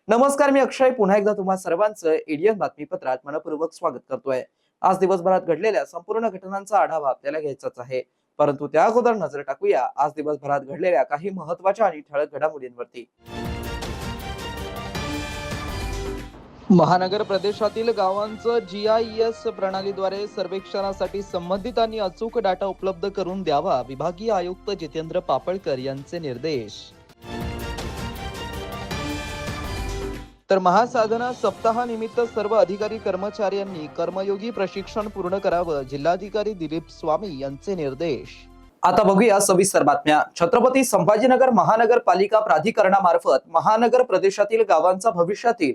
नमस्कार, मी अक्षय पुन्हा एकदा तुम्हा सर्वांचं एडियन बातमीपत्रात मनपूर्वक स्वागत करतोय। आज दिवसभरात घडलेल्या संपूर्ण घटनांचा आढावा आपल्याला घ्यायचाच आहे, परंतु त्या अगोदर नजर टाकूया आज दिवसभरात घडलेल्या काही महत्त्वाच्या आणि ठळक घडामोडींवरती। महानगर प्रदेशातील गावांचं GIS प्रणालीद्वारे सर्वेक्षणासाठी संबंधितांनी अचूक डाटा उपलब्ध करून द्यावा, विभागीय आयुक्त जितेंद्र पापळकर यांचे निर्देश। तर महासाधना सप्ताहानिमित्त सर्व अधिकारी कर्मचाऱ्यांनी कर्मयोगी प्रशिक्षण पूर्ण करावं, जिल्हाधिकारी दिलीप स्वामी यांचे निर्देश। आता बघूया सविस्तर बातम्या। छत्रपती संभाजीनगर महानगरपालिका प्राधिकरणामार्फत महानगर प्रदेशातील गावांचा भविष्यातील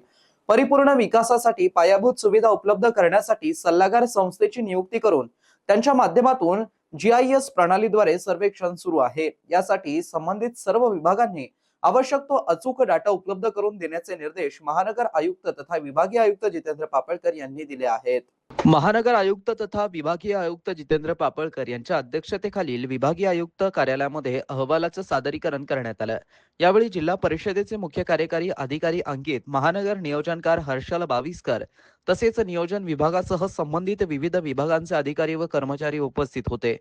परिपूर्ण विकासासाठी पायाभूत सुविधा उपलब्ध करण्यासाठी सल्लागार संस्थेची नियुक्ती करून त्यांच्या माध्यमातून GIS प्रणालीद्वारे सर्वेक्षण सुरू आहे। यासाठी संबंधित सर्व विभागांनी आवश्यक तो अचूक डाटा उपलब्ध करून देण्याचे निर्देश महानगर आयुक्त तथा विभागीय आयुक्त जितेंद्र पापळकर यांनी दिले आहेत। महानगर आयुक्त तथा विभागीय आयुक्त जितेंद्र पापळकर यांच्या अध्यक्षतेखालील विभागीय आयुक्त कार्यालयामध्ये अहवालाचं सादरीकरण करण्यात आलं। यावेळी जिल्हा परिषदेचे मुख्य कार्यकारी अधिकारी अंकित, महानगर नियोजनकार हर्षल बाविस्कर तसेच नियोजन विभागासह संबंधित विविध विभागांचे अधिकारी व कर्मचारी उपस्थित होते।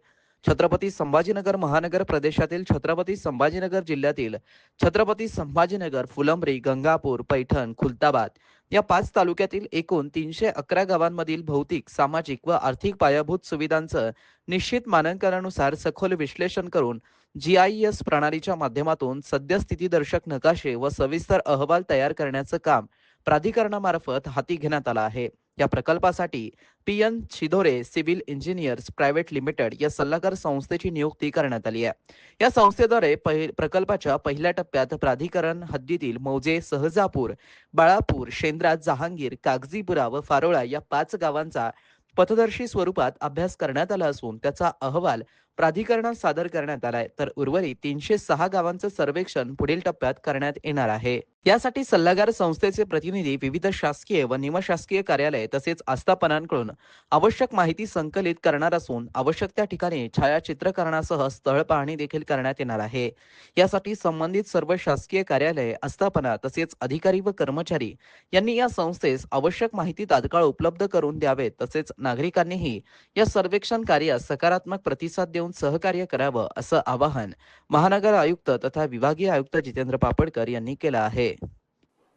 छत्रपती संभाजीनगर महानगर प्रदेशातील छत्रपती संभाजीनगर जिल्ह्यातील छत्रपती संभाजीनगर, फुलंब्री, गंगापूर, पैठण, खुलताबाद या 5 तालुक्यातील एकूण 311 गावांमधील भौतिक, सामाजिक व आर्थिक पायाभूत सुविधांचं निश्चित मानांकनानुसार सखोल विश्लेषण करून GIS प्रणालीच्या माध्यमातून सद्यस्थितीदर्शक नकाशे व सविस्तर अहवाल तयार करण्याचं काम प्राधिकरणामार्फत हाती घेण्यात आलं आहे। या प्रकल्पासाठी PN Shidore civil engineers private limited या सल्लागार संस्थेची नियुक्ती करण्यात आली आहे। या संस्थेद्वारे प्रकल्पाच्या पहिल्या टप्प्यात प्राधिकरण हद्दीतील मौजे, सहजापूर, बाळापूर, शेंद्रा, जहांगीर, कागजीपुरा व फारोळा या 5 गावांचा पथदर्शी स्वरूपात अभ्यास करण्यात आला असून त्याचा अहवाल प्राधिकरणात सादर करण्यात आलाय। तर उर्वरित 306 गावांचं सर्वेक्षण पुढील टप्प्यात करण्यात येणार आहे। यासाठी सल्लागार संस्थेचे प्रतिनिधी विविध शासकीय व निमशासकीय कार्यालय तसेच आस्थापनांकडून आवश्यक माहिती संकलित करणार असून आवश्यक त्या ठिकाणी छायाचित्रकरणासह स्थळ पाहणी देखील करण्यात येणार आहे। यासाठी संबंधित सर्व शासकीय कार्यालय, आस्थापना तसेच अधिकारी व कर्मचारी यांनी या संस्थेस आवश्यक माहिती तात्काळ उपलब्ध करून द्यावेत। तसेच नागरिकांनीही या सर्वेक्षण कार्यास सकारात्मक प्रतिसाद देऊन सहकार्य करावं असं आवाहन महानगर आयुक्त तथा विभागीय आयुक्त जितेंद्र पापळकर यांनी केलं आहे।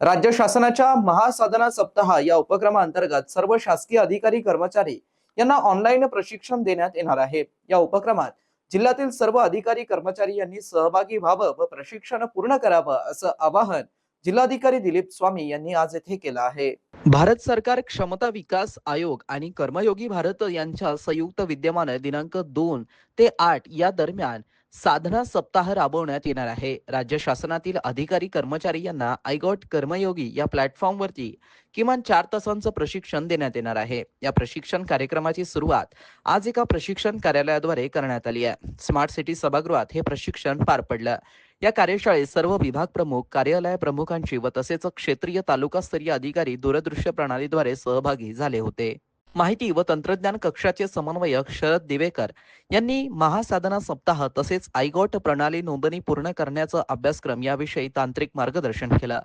राज्य शासनाच्या महासाधना सप्ताह या उपक्रमाअंतर्गत सर्व शासकीय अधिकारी कर्मचारी यांना ऑनलाईन प्रशिक्षण देण्यात येणार आहे। या उपक्रमात जिल्ह्यातील सर्व अधिकारी कर्मचारी यांनी सहभागी व्हावं व प्रशिक्षण पूर्ण करावं असं आवाहन जिल्हाधिकारी दिलीप स्वामी यांनी आज येथे केलं आहे। भारत सरकार क्षमता विकास आयोग आणि कर्मयोगी भारत यांच्या संयुक्त विद्यमाने दिनांक 2 ते 8 या दरम्यान साधना सप्ताह राबवण्यात येणार आहे। राज्य शासनातील अधिकारी कर्मचारी यांना आयगॉट कर्मयोगी या प्लॅटफॉर्मवरती किमान 4 तासांचं प्रशिक्षण देण्यात येणार आहे। या प्रशिक्षण कार्यक्रमाची सुरुवात आज एका प्रशिक्षण कार्यालयाद्वारे करण्यात आली आहे। स्मार्ट सिटी सभागृहात हे प्रशिक्षण पार पडलं। या कार्यशाळेत सर्व विभाग प्रमुख, कार्यालय प्रमुखांची व तसेच क्षेत्रीय तालुकास्तरीय अधिकारी दूरदृश्य प्रणालीद्वारे सहभागी झाले होते। माहिती व तंत्रज्ञान कक्षाचे समन्वयक शरद दिवेकर यांनी महासाधना सप्ताह तसेच आयगॉट प्रणाली नोंदणी पूर्ण करण्याचा अभ्यासक्रम याविषयी तांत्रिक मार्गदर्शन केलं।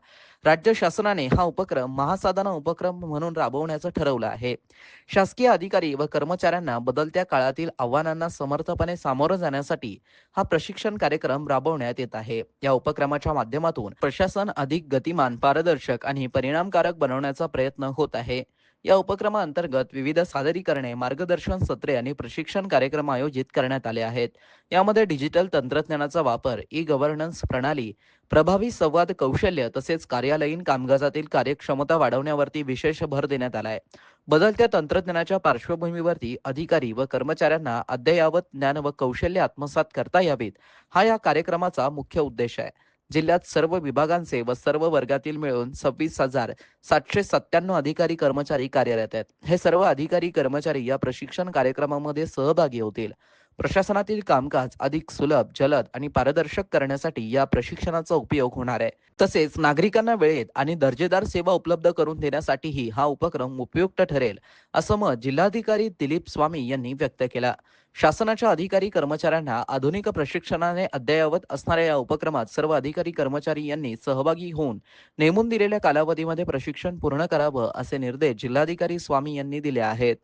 राज्य शासनाने हा उपक्रम महासाधना उपक्रम म्हणून राबवण्याचं ठरवलं आहे। शासकीय अधिकारी व कर्मचाऱ्यांना बदलत्या काळातील आव्हानांना समर्थपणे सामोरं जाण्यासाठी हा प्रशिक्षण कार्यक्रम राबवण्यात येत आहे। या उपक्रमाच्या माध्यमातून प्रशासन अधिक गतिमान, पारदर्शक आणि परिणामकारक बनवण्याचा प्रयत्न होत आहे। या उपक्रमाअंतर्गत विविध सादरीकरणे, मार्गदर्शन सत्रे आणि प्रशिक्षण कार्यक्रम आयोजित करण्यात आले आहेत। यामध्ये डिजिटल तंत्रज्ञानाचा वापर, ई-गव्हर्नन्स प्रणाली, प्रभावी संवाद कौशल्य तसेच कार्यालयीन कामकाजातील कार्यक्षमता वाढवण्यावरती विशेष भर देण्यात आला आहे। बदलत्या तंत्रज्ञानाच्या पार्श्वभूमीवरती अधिकारी व कर्मचाऱ्यांना अद्ययावत ज्ञान व कौशल्य आत्मसात करता यावीत, हा या कार्यक्रमाचा मुख्य उद्देश आहे। जिल्ह्यात सर्व विभागांचे व सर्व वर्गातील मिळून 26,797 अधिकारी कर्मचारी कार्यरत आहेत. हे सर्व अधिकारी कर्मचारी या प्रशिक्षण कार्यक्रमामध्ये सहभागी होतील. प्रशासनातील कामकाज अधिक सुलभ, जलद आणि पारदर्शक करण्यासाठी या प्रशिक्षणाचा उपयोग होणार आहे. तसेच नागरिकांना वेळेत आणि दर्जेदार सेवा उपलब्ध करून देण्यासाठीही हा उपक्रम उपयुक्त ठरेल, असं मत जिल्हाधिकारी दिलीप स्वामी यांनी व्यक्त केलं. शासनाच्या अधिकारी कर्मचाऱ्यांना आधुनिक प्रशिक्षणाने अद्ययावत असणाऱ्या या उपक्रमात सर्व अधिकारी कर्मचारी यांनी सहभागी होऊन नेमून दिलेल्या कालावधीमध्ये प्रशिक्षण पूर्ण करावं, असे निर्देश जिल्हाधिकारी स्वामी यांनी दिले आहेत.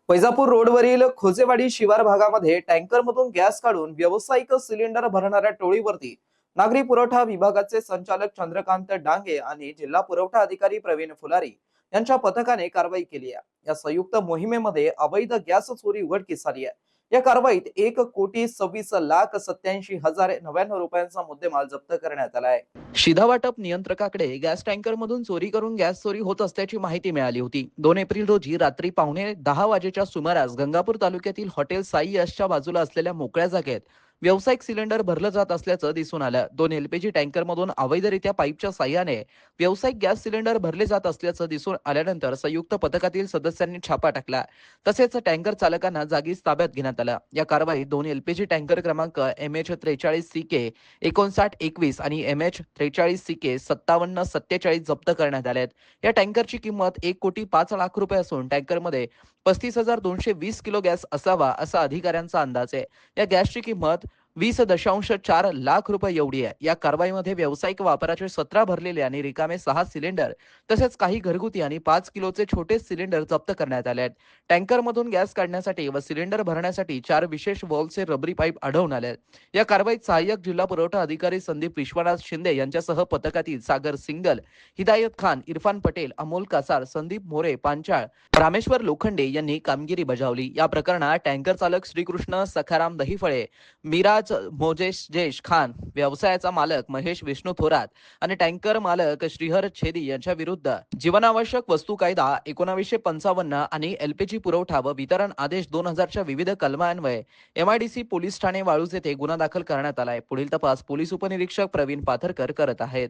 वैजापूर रोडवरील खोजेवाडी शिवार भागामध्ये टँकरमधून गॅस काढून व्यावसायिक सिलेंडर भरणाऱ्या टोळीवरती नागरी पुरवठा विभागाचे संचालक चंद्रकांत डांगे आणि जिल्हा पुरवठा अधिकारी प्रवीण फुलारी यांच्या पथकाने कारवाई केली आहे. या संयुक्त मोहिमेमध्ये अवैध गॅस चोरी उघडकीस आली आहे. या कारवाईत 1,26,87,099 रुपयांचा मुद्देमाल जप्त करण्यात आला आहे. शिधा वाटप नियंत्रकाकडे गॅस टँकर मधून चोरी करून गॅस चोरी होत असल्याची माहिती मिळाली होती. 2 एप्रिल रोजी रात्री 9:15 वाजेच्या सुमारास गंगापूर तालुक्यातील हॉटेल साई यशच्या बाजूला असलेल्या मोकळ्या जागेत व्यावसायिक सिलेंडर भरलं जात असल्याचं दिसून आलं. 2 LPG टँकरमधून अवैधरित्या पाईपच्या साह्याने व्यावसायिक गॅस सिलेंडर भरले जात असल्याचं दिसून आल्यानंतर संयुक्त पथकातील सदस्यांनी छापा टाकला. तसेच टँकर चालकांना जागीच ताब्यात घेण्यात आलं. या कारवाईत 2 LPG टँकर क्रमांक MH43CK 5921 आणि MH43CK 5747 जप्त करण्यात आले. या टँकरची किंमत 1,05,00,000 रुपये असून टँकरमध्ये 35,220 किलो गॅस असावा, असा अधिकाऱ्यांचा अंदाज आहे. या गॅसची किंमत 20.4 लाख रुपये एवढी आहे. या कारवाईमध्ये व्यावसायिक वापराचे 17 भरलेले आणि रिकामे 6 सिलेंडर तसेच काही घरगुती आणि 5 किलोचे छोटे सिलेंडर जप्त करण्यात आले आहेत. टँकरमधून गॅस काढण्यासाठी व सिलेंडर भरण्यासाठी 4 विशेष वॉल्वचे रबरी पाईप आढळून आले. या कारवाईत सहाय्यक जिल्हा पुरवठा अधिकारी संदीप विश्वनाथ शिंदे यांच्यासह पथकातील सागर सिंगल, हिदायत खान, इरफान पटेल, अमोल कासार, संदीप मोरे, पांचाळ, रामेश्वर लोखंडे यांनी कामगिरी बजावली. या प्रकरणात टँकर चालक श्रीकृष्ण सखाराम दहीफळे, मिराज मोजेश खान, व्यवसायाचा मालक महेश विष्णू थोरात आणि टँकर मालक श्रीहर छेदी यांच्या विरुद्ध जीवनावश्यक वस्तू कायदा 1955 आणि LPG पुरवठा व वितरण आदेश 2000च्या विविध कलमान्वये MIDC पोलीस ठाणे वाळूज येथे गुन्हा दाखल करण्यात आलाय. पुढील तपास पोलीस उपनिरीक्षक प्रवीण पाथरकर करत आहेत.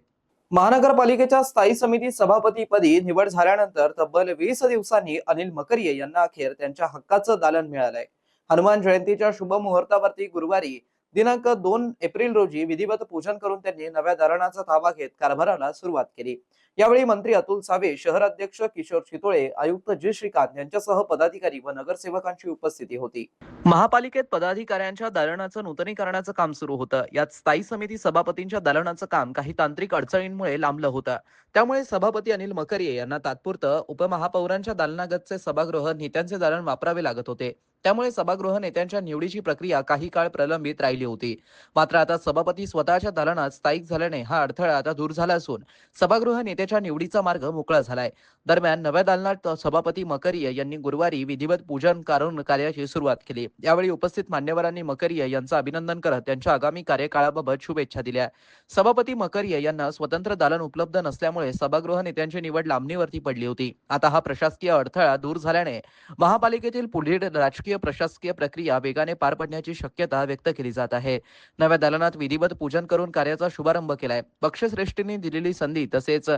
महानगरपालिकेच्या स्थायी समिती सभापतीपदी निवड झाल्यानंतर तब्बल 20 दिवसांनी अनिल मकरिये यांना अखेर त्यांच्या हक्काचं दालन मिळालंय. हनुमान जयंतीच्या शुभ मुहूर्तावरती गुरुवारी दिनांक 2 एप्रिल रोजी विधिवत पूजन करून त्यांनी नव्या दालनाचा ताबा घेत कारभाराला सुरुवात केली. यावेळी मंत्री अतुल सावे, शहर अध्यक्ष किशोर चितोळे, आयुक्त जी श्रीकांत यांच्यासह पदाधिकारी व नगरसेवकांची उपस्थिती होती. महापालिकेत पदाधिकाऱ्यांच्या दालनाचं नूतनीकरणाचं काम सुरू होतं. यात स्थायी समिती सभापतींच्या दालनाचं काम काही तांत्रिक अडचणींमुळे लांबलं होतं. त्यामुळे सभापती अनिल मकरिये यांना तात्पुरतं उपमहापौरांच्या दालनागतचे सभागृह नेत्यांचे दालन वापरावे लागत होते. त्यामुळे सभागृह नेत्यांच्या निवडीची प्रक्रिया काही काळ प्रलंबित राहिली होती. मात्र आता सभापती स्वतःच्या दालनात स्थायिक झाल्याने हा अडथळा आता दूर झाला असून सभागृह नेत्याच्या निवडीचा मार्ग मोकळा झालाय. दरम्यान नव्या दालनात सभापती मकरिये यांनी गुरुवारी विधिवत पूजन करून कार्याची सुरुवात केली. यावेळी उपस्थित मान्यवरांनी मकरिये यांचं अभिनंदन करत त्यांच्या आगामी कार्यकाळाबाबत शुभेच्छा दिल्या. सभापती मकरिये यांना स्वतंत्र दालन उपलब्ध नसल्यामुळे सभागृह नेत्यांची निवड लांबणीवरती पडली होती. आता हा प्रशासकीय अडथळा दूर झाल्याने महापालिकेतील पुढील राजकीय प्रशासकीय प्रक्रिया वेगाने पार पडण्याची शक्यता व्यक्त केली जात आहे. नव्या दालनात विधिवत पूजन करून कार्याचा शुभारंभ केलाय. पक्षश्रेष्ठींनी दिलेली संधी तसेच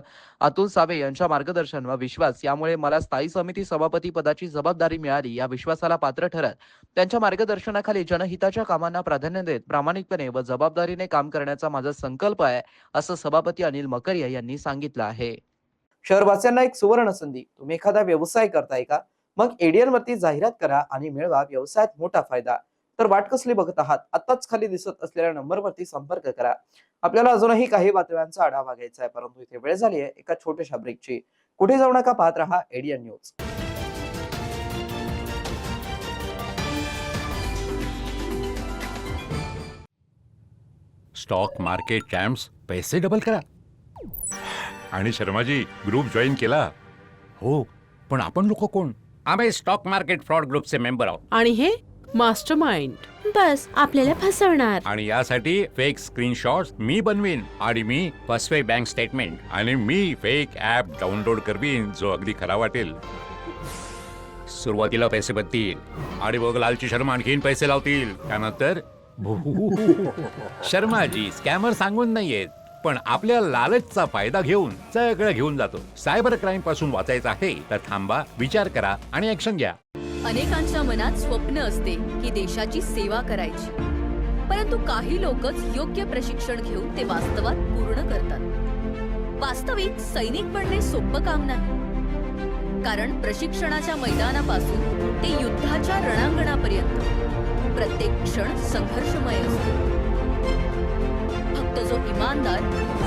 अतुल सावे यांच्या मार्गदर्शन व विश्वास यामुळे मला स्थायी समिती सभापती पदाची जबाबदारी मिळाली. या विश्वासाला पात्र ठरत त्यांच्या मार्गदर्शनाखाली जनहिताच्या कामांना प्राधान्य देत प्रामाणिकपणे व जबाबदारीने काम करण्याचा माझा संकल्प आहे, असं सभापती अनिल मकरिये यांनी सांगितलं आहे. शहरवासियांना एक सुवर्ण संधी. तुम्ही एखादा व्यवसाय करताय का? मग एडीएन वरती जाहिरात करा आणि मिळवा व्यवसायात मोठा फायदा. तर वाट कसली बघत आहात? आताच खाली दिसत असलेल्या नंबरवरती संपर्क करा. आपल्याला अजूनही काही बातम्यांचा आढावा घ्यायचा आहे, परंतु इथे वेळ झाली आहे एका छोट्याशा ब्रेकची. कुठे जाऊ नका, पाहत रहा ADN news. Stock market champs पैसे डबल करा. आणि शर्माजी ग्रुप जॉईन केला? हो, पण आपण लोक कोण? आम्ही स्टॉक मार्केट फ्रॉड ग्रुपचे मेंबर आहोत. आणि हे मास्टरमाइंड. बस आपल्याला फसवणार. आणि यासाठी फेक स्क्रीनशॉट्स मी बनवीन आणि मी फसवे बँक स्टेटमेंट आणि मी फेक ऍप डाउनलोड करवीन जो अगदी खरा वाटेल. सुरुवातीला पैसे बदतील आणि बघ लालची शर्मा आणखीन पैसे लावतील. त्यानंतर शर्माजी स्कॅमर सांगून नाहीयेत, पण आपल्या लालचचा फायदा घेऊन सगळं घेऊन जातो. सायबर क्राईम पासून वाचायचं आहे तर थांबा, विचार करा आणि ऍक्शन घ्या. अनेकांच्या मनात स्वप्न असते की देशाची सेवा करायची, परंतु काही लोकच योग्य प्रशिक्षण घेऊन ते वास्तवात पूर्ण करतात. वास्तविक सैनिक बनणे सोपं काम नाही, कारण प्रशिक्षणाच्या मैदानापासून ते युद्धाच्या रणांगणापर्यंत प्रत्येक क्षण संघर्षमय असतो. फक्त जो इमानदार,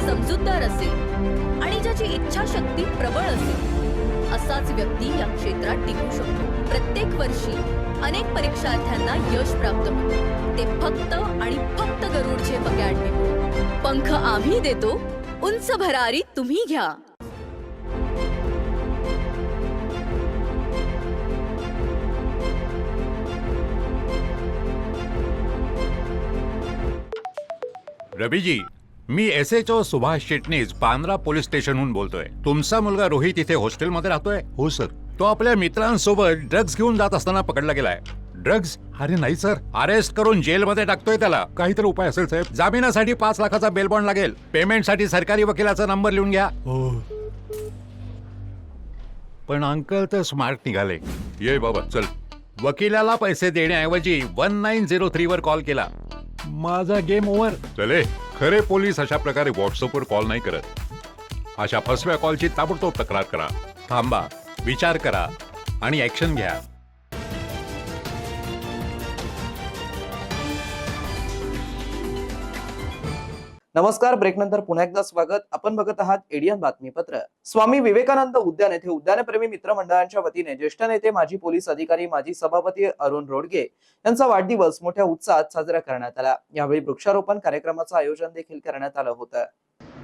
समजूतदार असेल आणि ज्याची इच्छाशक्ती प्रबळ असेल असाच व्यक्ती या क्षेत्रात टिकू शकतो. प्रत्येक वर्षी अनेक परीक्षार्थ्यांना यश प्राप्त होते, ते फक्त आणि फक्त गरुडचे अकॅडमी. पंख आम्ही देतो, उंच भरारी तुम्ही घ्या. रवीजी, मी SHO सुभाष चिटणीस पांद्रा पोलीस स्टेशनहून बोलतोय. तुमचा मुलगा रोहित इथे हॉस्टेलमध्ये राहतोय? हो सर. तो आपल्या मित्रांसोबत ड्रग्ज घेऊन जात असताना पकडला गेलाय. ड्रग्ज? अरे नाही सर, अरेस्ट करून जेलमध्ये टाकतोय त्याला. काहीतरी उपाय असेल साहेब. जामिनासाठी 5 लाखाचा बेल बॉन्ड लागेल. पेमेंटसाठी सरकारी वकिलाचा नंबर लिहून घ्या. हो. पण अंकल तर स्मार्ट निघाले. ये बाबा चल. वकिलाला पैसे देण्याऐवजी 1903 वर कॉल केला. माझा गेम ओव्हर. चले, खरे पोलीस अशा प्रकारे व्हॉट्सअपवर कॉल नाही करत. अशा फसव्या कॉलची ताबडतोब तक्रार करा. थांबा, विचार करा आणि ऍक्शन घ्या. नमस्कार. ब्रेक नंतर पुन्हा एकदा स्वागत. आपण बघत आहात एडियन बातमीपत्र. स्वामी विवेकानंद उद्यान येथे उद्यानप्रेमी मित्र मंडळांच्या वतीने ज्येष्ठ नेते, माजी पोलीस अधिकारी, माजी सभापती अरुण रोडगे यांचा वाढदिवस मोठ्या उत्साहात साजरा करण्यात आला. यावेळी वृक्षारोपण कार्यक्रमाचं आयोजन देखील करण्यात आलं होतं.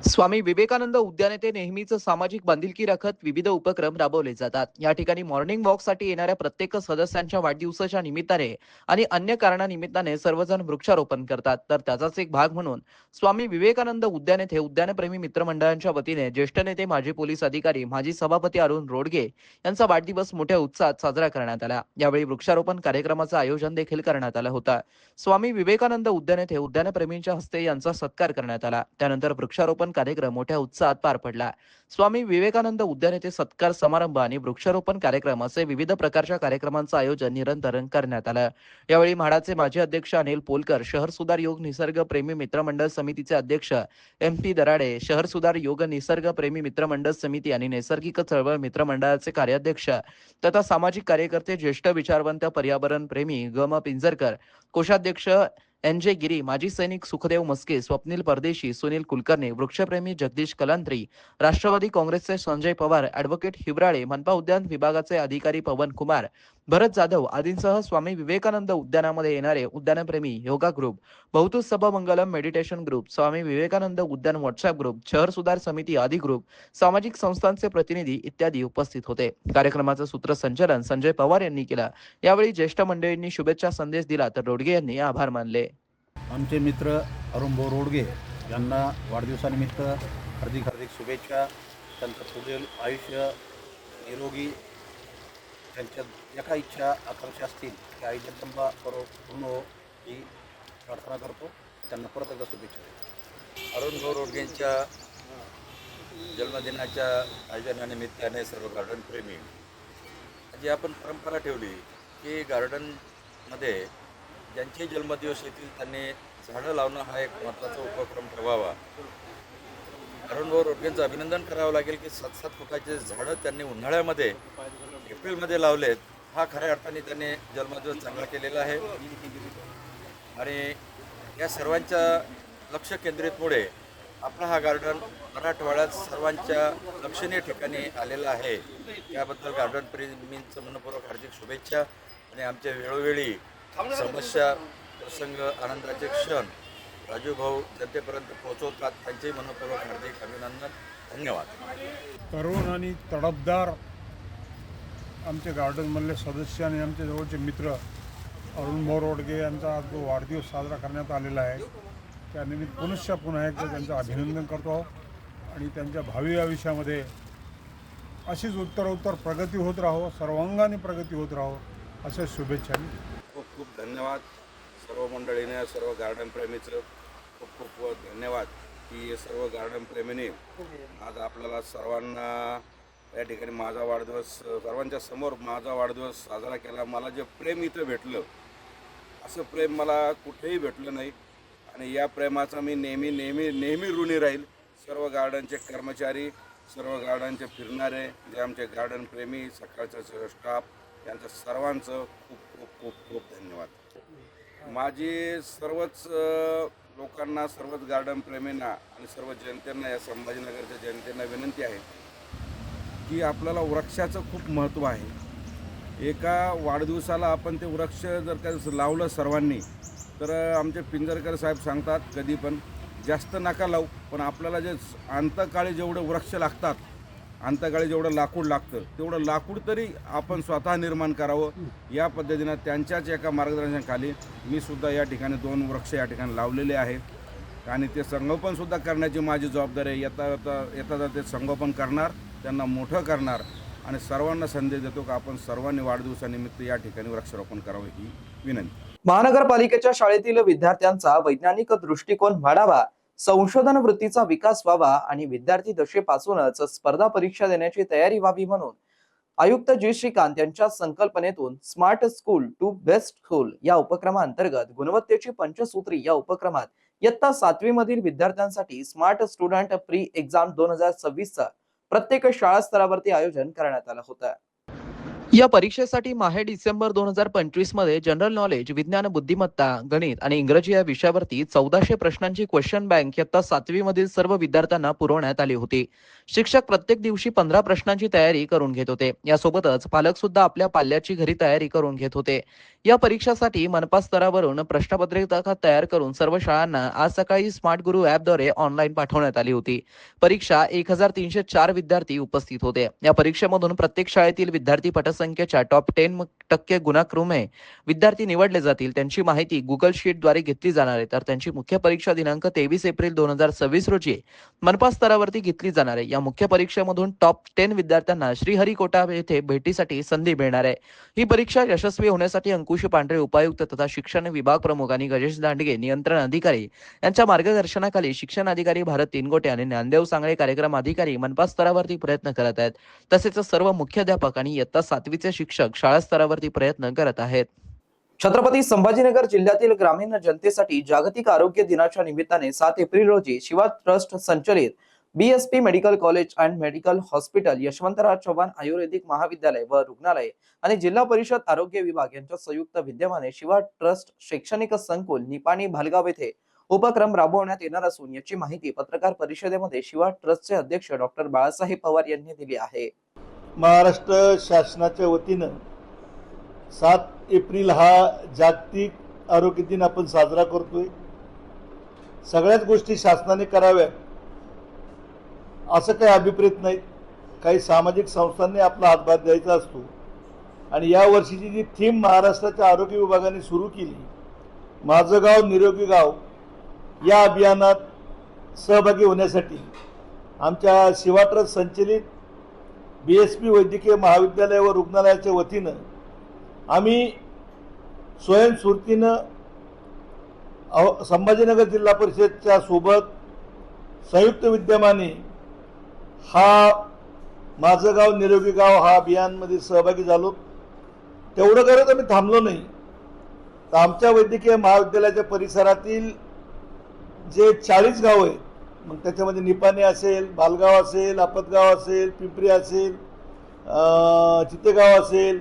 स्वामी विवेकानंद उद्यान येथे नेहमीच सामाजिक बांधिलकी राखत विविध उपक्रम राबवले जातात. या ठिकाणी मॉर्निंग वॉक साठी येणाऱ्या प्रत्येक सदस्यांच्या वाढदिवसाच्या निमित्ताने आणि अन्य कारणानिमित्ताने सर्वजण वृक्षारोपण करतात. तर त्याचाच एक भाग म्हणून स्वामी विवेकानंद उद्यान येथे उद्यानप्रेमी मित्रमंडळांच्या वतीने ज्येष्ठ नेते, माजी पोलीस अधिकारी, माजी सभापती अरुण रोडगे यांचा वाढदिवस मोठ्या उत्साहात साजरा करण्यात आला. यावेळी वृक्षारोपण कार्यक्रमाचं आयोजन देखील करण्यात आलं होतं. स्वामी विवेकानंद उद्यान येथे उद्यानप्रेमींच्या हस्ते यांचा सत्कार करण्यात आला. त्यानंतर वृक्षारोपण कार्यक्रम मोठ्या उत्साहात पार पडला. स्वामी विवेकानंद उद्यान येथे सत्कार समारंभ आणि वृक्षारोपण कार्यक्रम असे विविध प्रकारच्या कार्यक्रमांचं आयोजन निरंतर करण्यात आलं. यावेळी म्हाडाचे माजी अध्यक्ष अनिल पोलकर, शहर सुधार योग निसर्ग प्रेमी मित्रमंडळ समितीचे अध्यक्ष MP दराडे, शहर सुधार योग निसर्ग प्रेमी मित्रमंडळ समिती आणि नैसर्गिक चळवळ मित्रमंडळाचे कार्याध्यक्ष तथा सामाजिक कार्यकर्ते, ज्येष्ठ विचारवंत, पर्यावरण प्रेमी गम पिंजरकर, कोषाध्यक्ष NJ गिरी, माजी सैनिक सुखदेव मस्के, स्वप्नील परदेशी, सुनील कुलकर्णी, वृक्षप्रेमी जगदीश कलांत्री, राष्ट्रवादी काँग्रेसचे संजय पवार, ॲडव्होकेट हिवराळे, मनपा उद्यान विभागाचे अधिकारी पवन कुमार, भरत जाधव आदींसह स्वामी विवेकानंद उद्यानामध्ये येणारे उद्यानप्रेमी योगा ग्रुप, बहुतुस सभा मंगलम मेडिटेशन ग्रुप, स्वामी विवेकानंद उद्यान व्हॉट्सअप ग्रुप, शहर सुधार समिती आदी ग्रुप, सामाजिक संस्थांचे प्रतिनिधी इत्यादी उपस्थित होते. कार्यक्रमाचं सूत्रसंचालन संजय पवार यांनी केलं. यावेळी ज्येष्ठ मंडळींनी शुभेच्छा संदेश दिला तर रोडगे यांनी आभार मानले. आमचे मित्र अरुण भाऊ रोडगे यांना वाढदिवसानिमित्त हार्दिक शुभेच्छा. त्यांचं पुढील आयुष्य निरोगी, त्यांच्या ज्या काही इच्छा आकांक्षा असतील त्या आई जगदंबा पूर्ण हो ही प्रार्थना करतो. त्यांना परत एकदा शुभेच्छा. अरुण भाऊ रोडगेंच्या जन्मदिनाच्या आयोजनानिमित्ताने सर्व गार्डन प्रेमी जी आपण परंपरा ठेवली की गार्डनमध्ये ज्यांचे जन्मदिवस येतील त्यांनी झाडं लावणं हा एक महत्त्वाचा उपक्रम ठेवावा. अरुण भाऊ रोडगेंचं अभिनंदन करावं लागेल की 7-7 फुटाचे झाडं त्यांनी उन्हाळ्यामध्ये एप्रिलमध्ये लावलेत. हा खऱ्या अर्थाने त्यांनी जन्मदिवस चांगला केलेला आहे आणि या सर्वांच्या लक्ष केंद्रितमुळे आपला हा गार्डन मराठवाड्यात सर्वांच्या लक्षणीय ठिकाणी आलेला आहे. याबद्दल गार्डन प्रेमींचं मनपूर्वक हार्दिक शुभेच्छा. आणि आमच्या वेळोवेळी समस्या, प्रसंग, आनंदाचे क्षण राजूभाऊ जनतेपर्यंत पोहोचवतात. त्यांचेही मनपूर्वक हार्दिक अभिनंदन. धन्यवाद. तरुण आणि तडफदार आमचे गार्डनमधले सदस्य आणि आमचे जवळचे मित्र अरुण भाऊ रोडगे यांचा आज जो वाढदिवस साजरा करण्यात आलेला आहे त्यानिमित्त पुन्हा एकदा त्यांचं अभिनंदन करतो आणि त्यांच्या भावी आयुष्यामध्ये अशीच उत्तरोत्तर प्रगती होत राहो, सर्वांगाने प्रगती होत राहो अशा शुभेच्छा. खूप खूप धन्यवाद सर्व मंडळीने, सर्व गार्डन प्रेमीचं खूप खूप धन्यवाद. की सर्व गार्डन प्रेमीने आज आपल्याला सर्वांना या ठिकाणी माझा वाढदिवस सर्वांच्या समोर माझा वाढदिवस साजरा केला. मला जे प्रेम इथं भेटलं असं प्रेम मला कुठेही भेटलं नाही आणि या प्रेमाचा मी नेहमी नेहमी नेहमी ऋणी राहील. सर्व गार्डनचे कर्मचारी, सर्व गार्डनचे फिरणारे, जे आमचे गार्डन प्रेमी, सकाळचं सगळं स्टाफ यांचं सर्वांचं खूप खूप खूप खूप धन्यवाद. माझी सर्वच लोकांना, सर्वच गार्डन प्रेमींना आणि सर्व जनतेंना, या संभाजीनगरच्या जनतेला विनंती आहे की आपल्याला वृक्षाचं खूप महत्त्व आहे. एका वाढदिवसाला आपण ते वृक्ष जर का लावलं सर्वांनी तर आमचे पिंजरकर साहेब सांगतात कधी पण जास्त नका लावू, पण आपल्याला जे अंतकाळी जेवढे वृक्ष लागतात, अंतकाळी जेवढं लाकूड लागतं तेवढं लाकूड तरी आपण स्वतः निर्माण करावं. या पद्धतीनं त्यांच्याच एका मार्गदर्शनाखाली मी सुद्धा या ठिकाणी 2 वृक्ष या ठिकाणी लावलेले आहे आणि ते संगोपनसुद्धा करण्याची माझी जबाबदारी आहे. येता ते संगोपन करणार, त्यांना मोठं करणार आणि सर्वांना संदेश देतो की आपण सर्वांनी वाढदिवसानिमित्त या ठिकाणी वृक्षारोपण करावं ही विनंती. महानगरपालिकेच्या शाळेतील विद्यार्थ्यांचा वैज्ञानिक दृष्टिकोन वाढावा, संशोधन वृत्तीचा विकास व्हावा आणि विद्यार्थी दशेपासूनच स्पर्धा परीक्षा देण्याची तयारी व्हावी म्हणून आयुक्त जी श्रीकांत यांच्या संकल्पनेतून smart school to best school या उपक्रमाअंतर्गत गुणवत्तेची पंचसूत्री या उपक्रमात इयत्ता 7वी मधील विद्यार्थ्यांसाठी स्मार्ट स्टुडंट प्री एक्झाम 2026 प्रत्येक शाळा स्तरावरती आयोजन करण्यात आलं होतं. या परीक्षेसाठी माहे डिसेंबर 2025 मध्ये जनरल नॉलेज, विज्ञान, बुद्धिमत्ता, गणित आणि इंग्रजी या विषयावरती 1400 प्रश्नांची क्वेश्चन बँक इयत्ता 7वी मधील सर्व विद्यार्थ्यांना पुरवण्यात आली होती. शिक्षक प्रत्येक दिवशी 15 प्रश्नांची तयारी करून घेत होते. यासोबतच पालक सुद्धा आपल्या पाल्याची घरी तयारी करून घेत होते. या परीक्षेसाठी मनपा स्तरावरून प्रश्नपत्रिका तयार करून सर्व शाळांना आज सकाळी स्मार्ट गुरु ॲपद्वारे ऑनलाईन पाठवण्यात आली होती. परीक्षा 1304 विद्यार्थी उपस्थित होते. या परीक्षेमधून प्रत्येक शाळेतील विद्यार्थी पटसंख्येच्या टॉप 10% गुणाक्रमे विद्यार्थी निवडले जातील. त्यांची माहिती गुगल शीटद्वारे घेतली जाणार आहे. तर त्यांची मुख्य परीक्षा दिनांक 23 एप्रिल 2026 रोजी मनपा स्तरावरती घेतली जाणार आहे. या मुख्य परीक्षेमधून टॉप 10 विद्यार्थ्यांना श्रीहरिकोटा येथे भेटीसाठी संधी मिळणार आहे. ही परीक्षा यशस्वी होण्यासाठी अंकुश पांढरे, उपायुक्त तथा शिक्षण विभाग प्रमुख आणि गणेश दांडगे नियंत्रण अधिकारी यांच्या मार्गदर्शनाखाली शिक्षण अधिकारी भारत तिनगोटे आणि ज्ञानदेव सांगळे कार्यक्रम अधिकारी मनपा स्तरावरती प्रयत्न करत आहेत. तसेच सर्व मुख्याध्यापक आणि इयत्ता 7वीचे शिक्षक शाळा स्तरावरती प्रयत्न करत आहेत. छत्रपती संभाजीनगर जिल्ह्यातील ग्रामीण जनतेसाठी जागतिक आरोग्य दिनाच्या निमित्ताने 7 एप्रिल रोजी शिवा ट्रस्ट संचलित BSP medical college and medical hospital, Yashwantrao Chavan आयुर्वेदिक महाविद्यालय व रुग्णालय आणि जिल्हा परिषद आरोग्य विभाग यांच्या संयुक्त विद्यमाने शिवा ट्रस्ट शैक्षणिक संकुल निपाणी भालगाव येथे उपक्रम राबवण्यात येणार असून याची माहिती पत्रकार परिषदेमध्ये शिवा ट्रस्टचे अध्यक्ष डॉक्टर बाळासाहेब पवार यांनी दिली आहे. महाराष्ट्र शासनाच्या वतीनं 7 एप्रिल हा जागतिक आरोग्य दिन आपण साजरा करतोय. सगळ्याच गोष्टी शासनाने कराव्यात असं काही अभिप्रेत नाही. काही सामाजिक संस्थांनी आपला हातभार द्यायचा असतो आणि या वर्षीची जी थीम महाराष्ट्राच्या आरोग्य विभागाने सुरू केली, माझं गाव निरोगी गाव, या अभियानात सहभागी होण्यासाठी आमच्या शिवा ट्रस्ट संचलित BSP वैद्यकीय महाविद्यालय व रुग्णालयाच्या वतीनं आम्ही स्वयंस्फूर्तीनं संभाजीनगर जिल्हा परिषदच्या सोबत संयुक्त विद्यमाने हा माझं गाव निरोगी गाव हा अभियानमध्ये सहभागी झालो. तेवढं करत आम्ही थांबलो नाही. तर आमच्या वैद्यकीय महाविद्यालयाच्या परिसरातील जे 40 गाव आहेत, मग त्याच्यामध्ये निपाणी असेल, भालगाव असेल, आपतगाव असेल, पिंपरी असेल, चितेगाव असेल,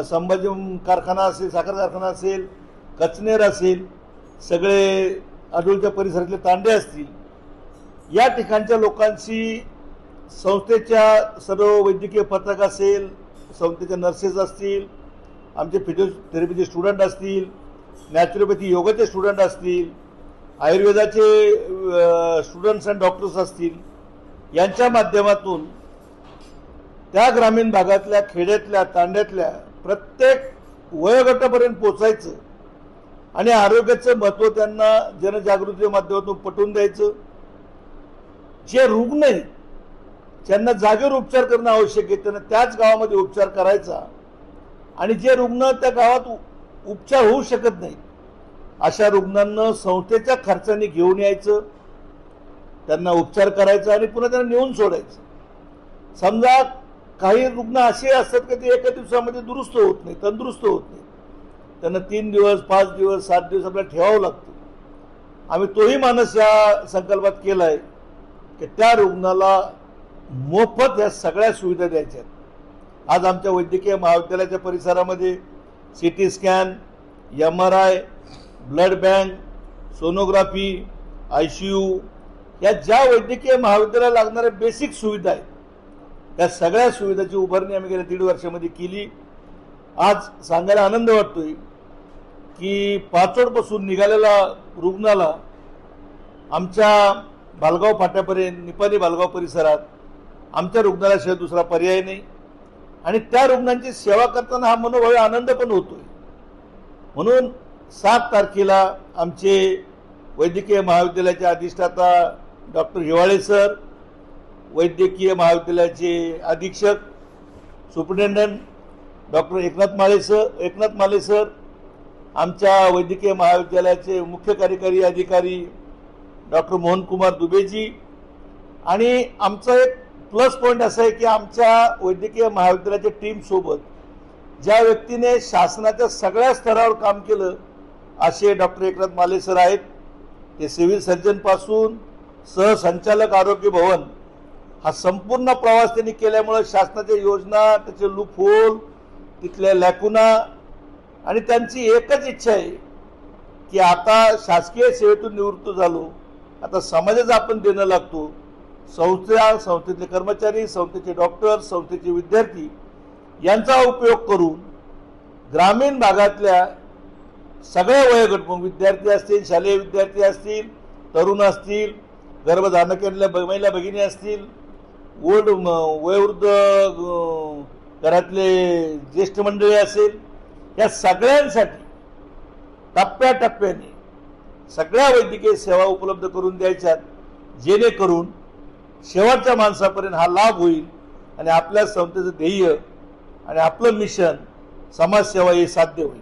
संभाजी कारखाना असेल, साखर कारखाना असेल, कचनेर असेल, सगळे आडूळच्या परिसरातले तांडे असतील, या ठिकाणच्या लोकांशी संस्थेच्या सर्व वैद्यकीय पथक असेल, संस्थेच्या नर्सेस असतील, आमचे फिजिओथेरपीचे स्टुडंट असतील, नॅचरोपॅथी योगाचे स्टुडंट असतील, आयुर्वेदाचे स्टुडंट्स अँड डॉक्टर्स असतील, यांच्या माध्यमातून त्या ग्रामीण भागातल्या, खेड्यातल्या, तांड्यातल्या प्रत्येक वयोगटापर्यंत पोचायचं आणि आरोग्याचं महत्त्व त्यांना जनजागृतीच्या माध्यमातून पटवून द्यायचं. जे रुग्ण आहेत ज्यांना जागेवर उपचार करणं आवश्यक आहे त्यांना त्याच गावामध्ये उपचार करायचा आणि जे रुग्ण त्या गावात उपचार होऊ शकत नाही अशा रुग्णांना संस्थेच्या खर्चाने घेऊन यायचं. त्यांना उपचार करायचा आणि पुन्हा त्यांना नेऊन सोडायचं. समजा काही रुग्ण असे असतात की ते एका दिवसामध्ये दुरुस्त होत नाही, तंदुरुस्त होत नाही, त्यांना 3 दिवस 5 दिवस 7 दिवस आपल्याला ठेवावं लागतं. आम्ही तोही मानस या संकल्पात केला आहे की त्या रुग्णाला मोफत या सगळ्या सुविधा द्यायच्या. आज आमच्या वैद्यकीय महाविद्यालयाच्या परिसरामध्ये CT scan, MRI, blood bank, sonography, ICU या ज्या वैद्यकीय महाविद्यालयाला लागणाऱ्या बेसिक सुविधा आहेत त्या सगळ्या सुविधाची उभारणी आम्ही गेल्या 1.5 वर्षामध्ये केली. आज सांगायला आनंद वाटतोय की पाचोडपासून निघालेला रुग्णाला आमच्या बालगाव फाट्यापर्यंत, निपाणी बालगाव परिसरात आमच्या रुग्णालयाशिवाय दुसरा पर्याय नाही आणि त्या रुग्णांची सेवा करताना हा मनोभावी आनंद पण होतोय. म्हणून 7 तारखेला आमचे वैद्यकीय महाविद्यालयाचे अधिष्ठाता डॉक्टर हिवाळे सर, वैद्यकीय महाविद्यालयाचे अधीक्षक सुपरिटेंडंट डॉक्टर एकनाथ माले सर, आमच्या वैद्यकीय महाविद्यालयाचे मुख्य कार्यकारी अधिकारी डॉक्टर मोहनकुमार दुबेजी आणि आमचा एक प्लस पॉईंट असा आहे की आमच्या वैद्यकीय महाविद्यालयाच्या टीमसोबत ज्या व्यक्तीने शासनाच्या सगळ्या स्तरावर काम केलं असे डॉक्टर एकनाथ माले सर आहेत. ते सिव्हिल सर्जनपासून सहसंचालक आरोग्य भवन हा संपूर्ण प्रवास त्यांनी केल्यामुळे शासनाच्या योजना, त्याचे लूपहोल, तिथल्या लॅकुना आणि त्यांची एकच इच्छा आहे की आता शासकीय सेवेतून निवृत्त झालो, आता समाजाचं आपण देणं लागतो. संस्थेतले कर्मचारी, संस्थेचे डॉक्टर, संस्थेचे विद्यार्थी यांचा उपयोग करून ग्रामीण भागातल्या सगळ्या वयोगट, मग विद्यार्थी असतील, शालेय विद्यार्थी असतील, तरुण असतील, गर्भधारण केलेल्या महिला भगिनी असतील, वयोवृद्ध घरातले ज्येष्ठ मंडळी असेल, या सगळ्यांसाठी टप्प्याटप्प्याने सगळ्या वैद्यकीय सेवा उपलब्ध करून द्यायच्यात, जेणेकरून शेवटच्या माणसापर्यंत हा लाभ होईल आणि आपल्या संस्थेचं ध्येय आणि आपलं मिशन समाजसेवा हे साध्य होईल.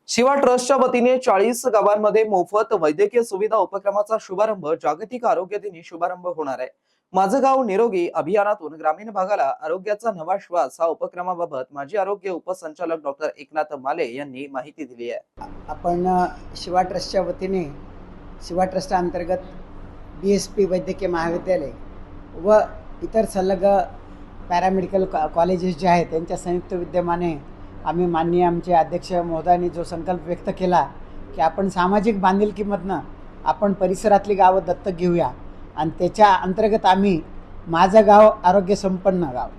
शिवा ट्रस्टच्या वतीने 40 गावांमध्ये मोफत वैद्यकीय सुविधा उपक्रमाचा शुभारंभ जागतिक आरोग्य दिनी शुभारंभ होणार आहे. माझं गाव निरोगी अभियानातून ग्रामीण भागाला आरोग्याचा नवा श्वास हा उपक्रमाबाबत माजी आरोग्य उपसंचालक डॉक्टर एकनाथ माले यांनी माहिती दिली आहे. आपण शिवा ट्रस्टच्या वतीने शिवा ट्रस्ट अंतर्गत BSP वैद्यकीय महाविद्यालय व इतर संलग्न पॅरामेडिकल कॉलेजेस जे आहेत त्यांच्या संयुक्त विद्यमाने आम्ही माननीय आमचे अध्यक्ष महोदयांनी जो संकल्प व्यक्त केला की आपण सामाजिक बांधिलकीमधनं आपण परिसरातली गावं दत्तक घेऊया आणि त्याच्या अंतर्गत आम्ही माझं गाव आरोग्य संपन्न गाव,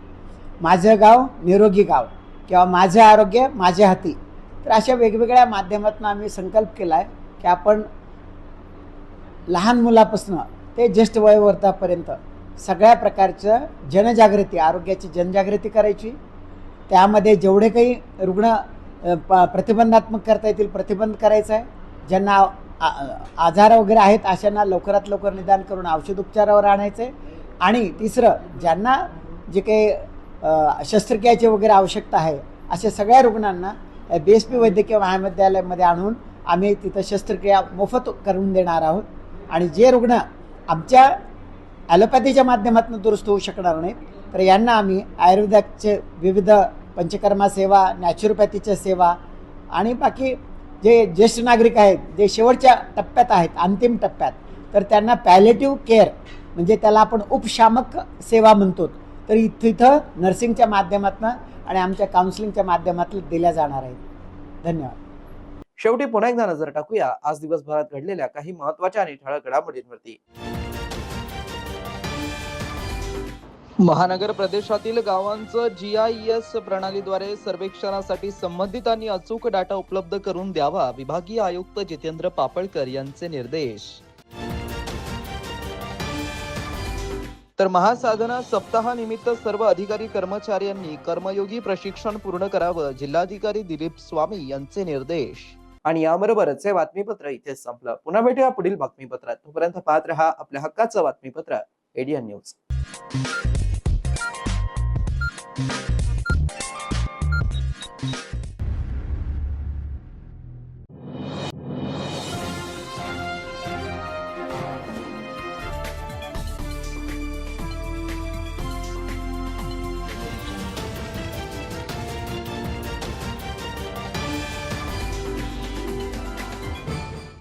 माझं गाव निरोगी गाव किंवा माझं आरोग्य माझ्या हाती, तर अशा वेगवेगळ्या माध्यमातून आम्ही संकल्प केला आहे की आपण लहान मुलापासून ते ज्येष्ठ वयोवर्धापर्यंत सगळ्या प्रकारचं जनजागृती, आरोग्याची जनजागृती करायची. त्यामध्ये जेवढे काही रुग्ण प्रतिबंधात्मक करता येतील प्रतिबंध करायचा आहे. ज्यांना आजार वगैरे आहेत अशांना लवकरात लवकर निदान करून औषधोपचारावर आणायचं आहे. आणि तिसरं, ज्यांना जे काही शस्त्रक्रियाची वगैरे आवश्यकता आहे अशा सगळ्या रुग्णांना BSP वैद्यकीय महाविद्यालयामध्ये आणून आम्ही तिथं शस्त्रक्रिया मोफत करून देणार आहोत. आणि जे रुग्ण आमच्या ॲलोपॅथीच्या माध्यमातून दुरुस्त होऊ शकणार नाहीत तर यांना आम्ही आयुर्वेदाचे विविध पंचकर्मा सेवा, नॅचरोपॅथीच्या सेवा आणि बाकी जे ज्येष्ठ नागरिक आहेत जे शेवटच्या टप्प्यात आहेत, अंतिम टप्प्यात, तर त्यांना पॅलेटिव्ह केअर म्हणजे त्याला आपण उपशामक सेवा म्हणतो, तर तिथं नर्सिंगच्या माध्यमातून आणि आमच्या काउन्सिलिंगच्या माध्यमातून दिल्या जाणार आहेत. धन्यवाद. शेवटी पुन्हा एकदा नजर टाकूया आज दिवसभरात घडलेल्या काही महत्त्वाच्या आणि ठळक घडामोडींवरती. महानगर प्रदेशातील गावांचं GIS प्रणालीद्वारे सर्वेक्षणासाठी संबंधितांनी अचूक डाटा उपलब्ध करून द्यावा, विभागीय आयुक्त जितेंद्र पापळकर यांचे निर्देश. तर महासाधना सप्ताहानिमित्त सर्व अधिकारी कर्मचाऱ्यांनी कर्मयोगी प्रशिक्षण पूर्ण करावं, जिल्हाधिकारी दिलीप स्वामी यांचे निर्देश. आणि याबरोबरच हे बातमीपत्र इथेच संपलं. पुन्हा भेटूया पुढील बातमीपत्रात. तोपर्यंत पाहत रहा आपल्या हक्काचं बातमीपत्र ADN न्यूज.